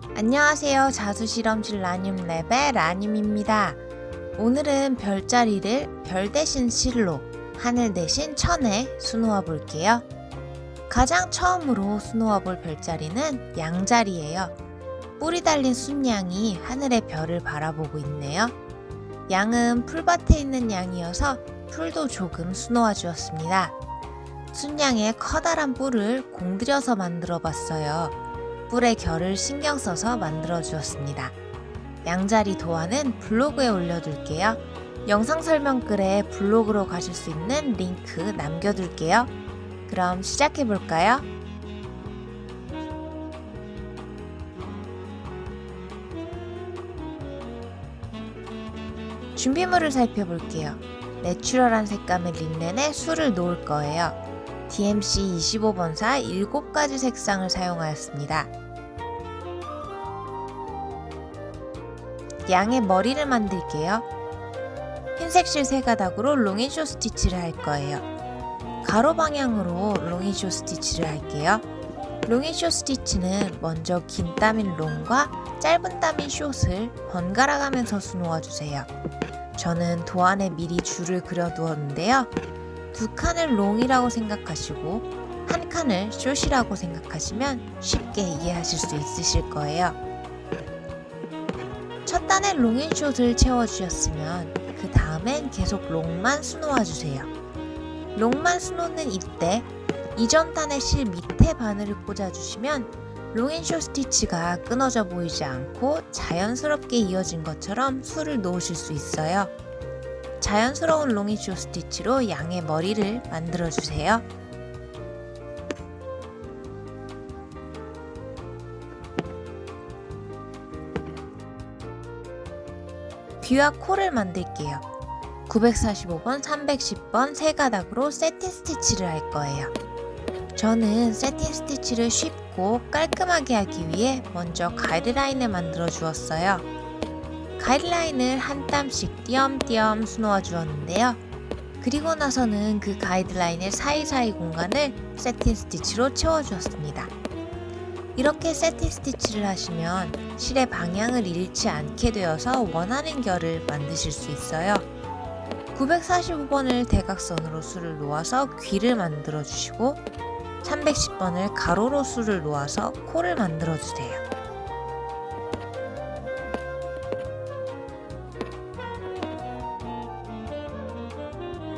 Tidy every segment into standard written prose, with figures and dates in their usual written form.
안녕하세요. 자수실험실 라늄랩의 라늄입니다. 오늘은 별자리를 별 대신 실로, 하늘 대신 천에 수놓아 볼게요. 가장 처음으로 수놓아 볼 별자리는 양자리예요. 뿔이 달린 순양이 하늘의 별을 바라보고 있네요. 양은 풀밭에 있는 양이어서 풀도 조금 수놓아 주었습니다. 순양의 커다란 뿔을 공들여서 만들어 봤어요. 뿔의 결을 신경 써서 만들어 주었습니다. 양자리 도안은 블로그에 올려둘게요. 영상 설명글에 블로그로 가실 수 있는 링크 남겨둘게요. 그럼 시작해 볼까요? 준비물을 살펴볼게요. 내추럴한 색감의 린넨에 술을 놓을 거예요. DMC 25번사 7가지 색상을 사용하였습니다. 양의 머리를 만들게요. 흰색 실 3가닥으로 롱앤쇼 스티치를 할 거예요. 가로 방향으로 롱앤쇼 스티치를 할게요. 롱앤쇼 스티치는 먼저 긴 땀인 롱과 짧은 땀인 숏을 번갈아 가면서 수놓아주세요. 저는 도안에 미리 줄을 그려 두었는데요. 2칸을 롱이라고 생각하시고 한 칸을 숏이라고 생각하시면 쉽게 이해하실 수 있으실 거예요. 첫 단에 롱앤숏을 채워주셨으면 그 다음엔 계속 롱만 수놓아주세요. 롱만 수놓는 이때 이전 단의 실 밑에 바늘을 꽂아주시면 롱앤숏 스티치가 끊어져 보이지 않고 자연스럽게 이어진 것처럼 술을 놓으실 수 있어요. 자연스러운 롱앤숏 스티치로 양의 머리를 만들어주세요. 귀와 코를 만들게요. 945번, 310번 3가닥으로 세틴 스티치를 할 거예요. 저는 세틴 스티치를 쉽고 깔끔하게 하기 위해 먼저 가이드라인을 만들어 주었어요. 가이드라인을 한 땀씩 띄엄띄엄 수놓아 주었는데요. 그리고 나서는 그 가이드라인의 사이사이 공간을 세틴 스티치로 채워 주었습니다. 이렇게 세틴 스티치를 하시면 실의 방향을 잃지 않게 되어서 원하는 결을 만드실 수 있어요. 945번을 대각선으로 술을 놓아서 귀를 만들어 주시고 310번을 가로로 술을 놓아서 코를 만들어 주세요.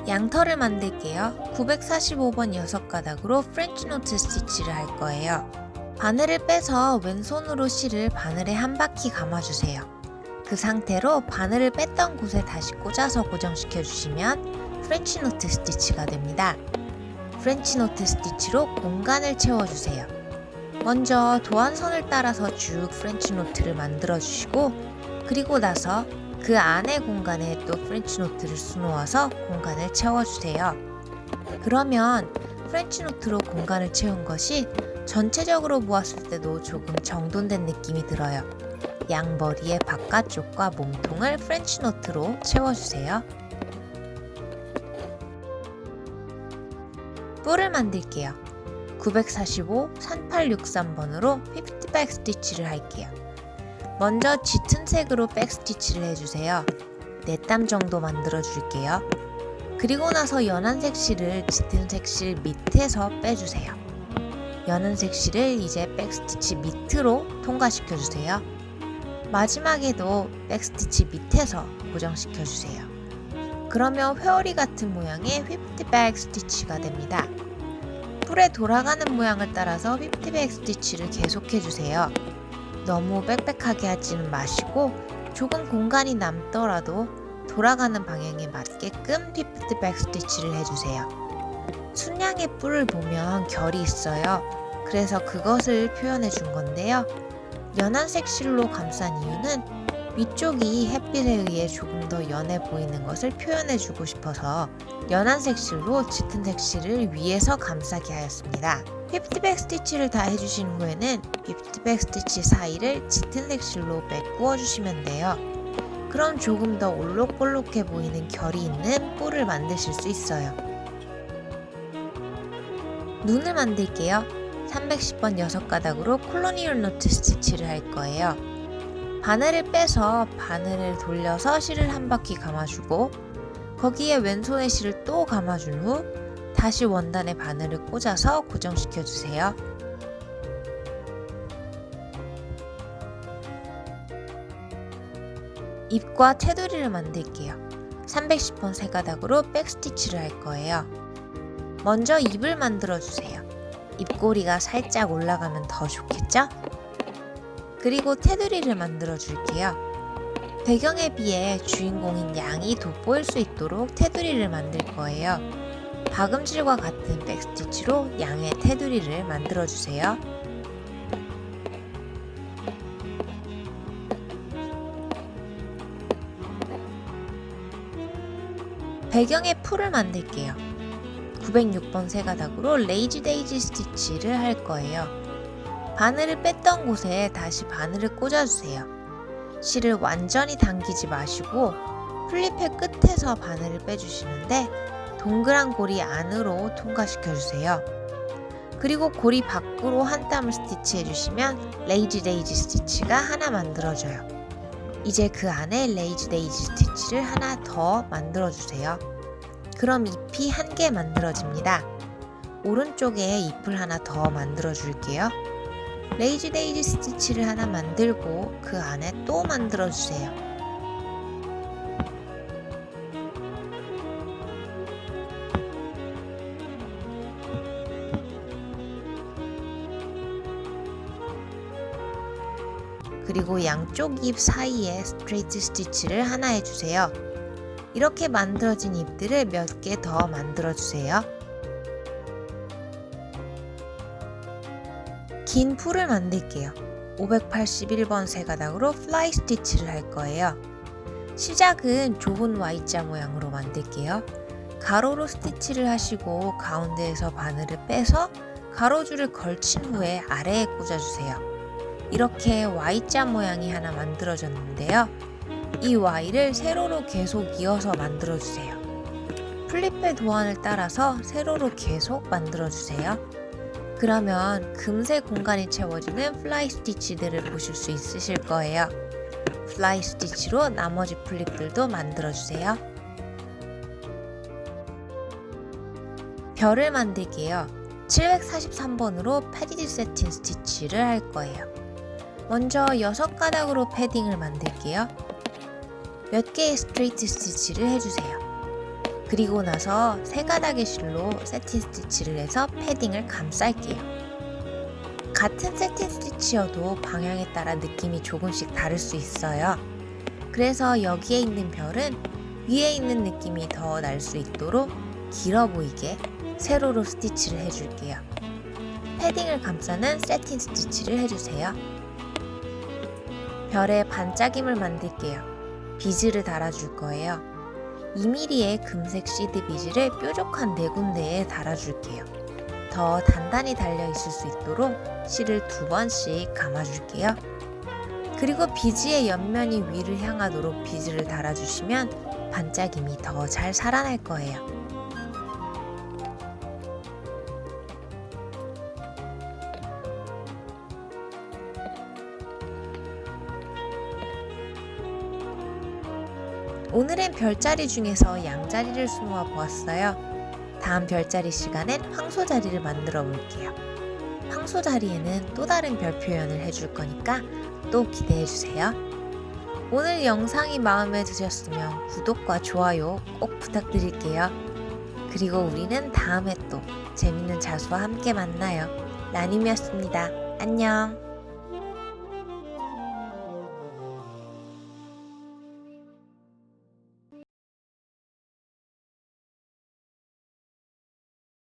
양털을 만들게요. 945번 6가닥으로 프렌치 노트 스티치를 할 거예요. 바늘을 빼서 왼손으로 실을 바늘에 한 바퀴 감아주세요. 그 상태로 바늘을 뺐던 곳에 다시 꽂아서 고정시켜 주시면 프렌치 노트 스티치가 됩니다. 프렌치 노트 스티치로 공간을 채워주세요. 먼저 도안선을 따라서 쭉 프렌치 노트를 만들어 주시고 그리고 나서 그 안의 공간에 또 프렌치 노트를 수놓아서 공간을 채워주세요. 그러면 프렌치 노트로 공간을 채운 것이 전체적으로 보았을 때도 조금 정돈된 느낌이 들어요. 양머리의 바깥쪽과 몸통을 프렌치 노트로 채워주세요. 뿔을 만들게요. 945, 3863번으로 50백 스티치를 할게요. 먼저 짙은 색으로 백 스티치를 해주세요. 4땀 정도 만들어 줄게요. 그리고 나서 연한색 실을 짙은 색 실 밑에서 빼주세요. 연한색 실을 이제 백 스티치 밑으로 통과시켜 주세요. 마지막에도 백 스티치 밑에서 고정시켜 주세요. 그러면 회오리 같은 모양의 휘프트백 스티치가 됩니다. 뿔에 돌아가는 모양을 따라서 휘프트백 스티치를 계속해 주세요. 너무 빽빽하게 하지는 마시고 조금 공간이 남더라도 돌아가는 방향에 맞게끔 휘프트백 스티치를 해주세요. 순양의 뿔을 보면 결이 있어요. 그래서 그것을 표현해 준 건데요. 연한색 실로 감싼 이유는 위쪽이 햇빛에 의해 조금 더 연해 보이는 것을 표현해 주고 싶어서 연한색 실로 짙은 색 실을 위에서 감싸게 하였습니다. 50백 스티치를 다 해주신 후에는 50백 스티치 사이를 짙은 색 실로 메꾸어 주시면 돼요. 그럼 조금 더 올록볼록해 보이는 결이 있는 뿔을 만드실 수 있어요. 눈을 만들게요. 310번 6가닥으로 콜로니얼 노트 스티치를 할 거예요. 바늘을 빼서 바늘을 돌려서 실을 한 바퀴 감아주고 거기에 왼손의 실을 또 감아준 후 다시 원단에 바늘을 꽂아서 고정시켜 주세요. 입과 테두리를 만들게요. 310번 3가닥으로 백스티치를 할 거예요. 먼저 입을 만들어 주세요. 입꼬리가 살짝 올라가면 더 좋겠죠? 그리고 테두리를 만들어 줄게요. 배경에 비해 주인공인 양이 돋보일 수 있도록 테두리를 만들 거예요. 박음질과 같은 백스티치로 양의 테두리를 만들어 주세요. 배경에 풀을 만들게요. 906번 3가닥으로 레이지 데이지 스티치를 할 거예요. 바늘을 뺐던 곳에 다시 바늘을 꽂아주세요. 실을 완전히 당기지 마시고 플립의 끝에서 바늘을 빼주시는데 동그란 고리 안으로 통과시켜주세요. 그리고 고리 밖으로 한 땀을 스티치해주시면 레이지 데이지 스티치가 하나 만들어져요. 이제 그 안에 레이지 데이지 스티치를 하나 더 만들어주세요. 그럼 잎이 한 개 만들어집니다. 오른쪽에 잎을 하나 더 만들어 줄게요. 레이지 데이지 스티치를 하나 만들고 그 안에 또 만들어 주세요. 그리고 양쪽 잎 사이에 스트레이트 스티치를 하나 해주세요. 이렇게 만들어진 잎들을 몇 개 더 만들어주세요. 긴 풀을 만들게요. 581번 3가닥으로 플라이 스티치를 할 거예요. 시작은 좁은 Y자 모양으로 만들게요. 가로로 스티치를 하시고 가운데에서 바늘을 빼서 가로줄을 걸친 후에 아래에 꽂아주세요. 이렇게 Y자 모양이 하나 만들어졌는데요. 이 Y를 세로로 계속 이어서 만들어주세요. 플립의 도안을 따라서 세로로 계속 만들어주세요. 그러면 금세 공간이 채워지는 플라이 스티치들을 보실 수 있으실 거예요. 플라이 스티치로 나머지 플립들도 만들어주세요. 별을 만들게요. 743번으로 패디드 세틴 스티치를 할 거예요. 먼저 6가닥으로 패딩을 만들게요. 몇 개의 스트레이트 스티치를 해주세요. 그리고 나서 3가닥의 실로 세틴 스티치를 해서 패딩을 감쌀게요. 같은 세틴 스티치여도 방향에 따라 느낌이 조금씩 다를 수 있어요. 그래서 여기에 있는 별은 위에 있는 느낌이 더 날 수 있도록 길어 보이게 세로로 스티치를 해줄게요. 패딩을 감싸는 세틴 스티치를 해주세요. 별에 반짝임을 만들게요. 비즈를 달아줄 거예요. 2mm의 금색 시드 비즈를 뾰족한 4군데에 달아줄게요. 더 단단히 달려있을 수 있도록 실을 2번씩 감아줄게요. 그리고 비즈의 옆면이 위를 향하도록 비즈를 달아주시면 반짝임이 더 잘 살아날 거예요. 오늘은 별자리 중에서 양자리를 수놓아 보았어요. 다음 별자리 시간엔 황소자리를 만들어 볼게요. 황소자리에는 또 다른 별 표현을 해줄 거니까 또 기대해 주세요. 오늘 영상이 마음에 드셨으면 구독과 좋아요 꼭 부탁드릴게요. 그리고 우리는 다음에 또 재밌는 자수와 함께 만나요. 나님이었습니다. 안녕.